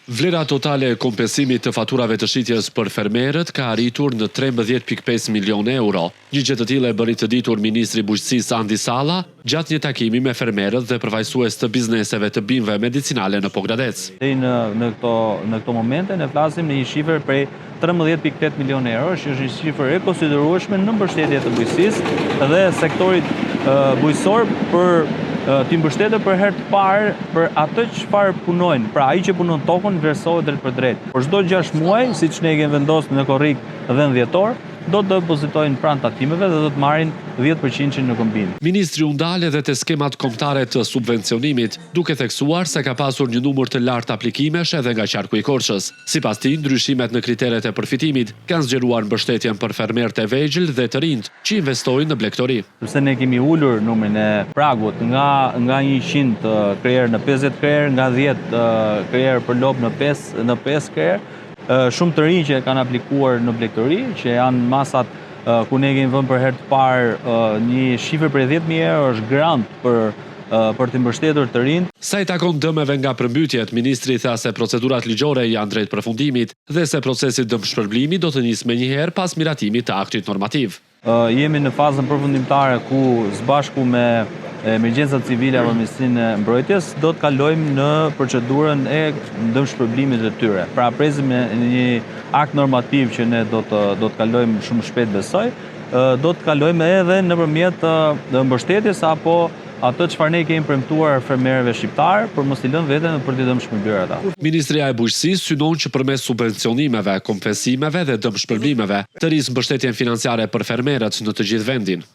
Vlera totale e kompensimit të faturave të shitjes për fermerët ka arritur në 13.5 milion euro. Një gjë të tillë e bëri të ditur ministri i Bujqësisë Andi Salla gjatë një takimi me fermerët dhe përfaqësues të bizneseve të bimëve medicinale në Pogradec. Në këto momente ne flasim në një shifër prej 13.8 milion euro, që është një shifër e konsiderueshme në mbështetje të bujqësisë dhe sektorit bujqësor për të mbështetur për herë të parë për atë çfarë punojnë, pra ai që punon tokën vlerësohet drejt për drejt. Por çdo 6 muaj, siç ne kemi vendosur në korrik dhe në dhjetor, do të depozitojnë pranë tatimeve dhe do të marrin 10% në kombin. Ministri u ndal edhe te skemat kombëtare të subvencionimit, duke theksuar se ka pasur një numër të lartë aplikimesh edhe nga qarku i Korçës. Sipas tij, ndryshimet në kriteret e përfitimit kanë zgjeruar mbështetjen për fermerët e vegjël dhe të rinjt që investojnë në blegtori. Sepse ne kemi ulur numrin e pragut nga 100 kreer në 50 kreer, nga 10 kreer për lop në 5 kreer. Shumë të rinj që kanë aplikuar në blegtori, që janë masat ku ne kemi vënë për herë të parë një shifër prej 10.000 euro është grant për të mbështetur të rinj. Sa i takon dëmeve nga përmbytjet, ministri tha se procedurat ligjore janë drejt përfundimit dhe se procesi dëmshpërblimi do të nisë menjëherë pas miratimit të aktit normativ. Jemi në fazën përfundimtare ku së bashku me emergjencat civile apo Ministrinë e Mbrojtjes do të kalojmë në procedurën e dëmshpërblimit të tyre. Pra presim një akt normativ që ne do të kalojmë shumë shpejt besoj, do të kalojmë edhe nëpërmjet mbështetjes apo atë çfarë ne kemi premtuar fermerëve shqiptar për mos i lënë veten për të dëmshpërbyer ata. Ministria e Bujqësisë synon që përmes subvencionimeve, kompensimeve dhe dëmshpërblimeve të rrisë mbështetjen financiare për fermerët në të gjithë vendin.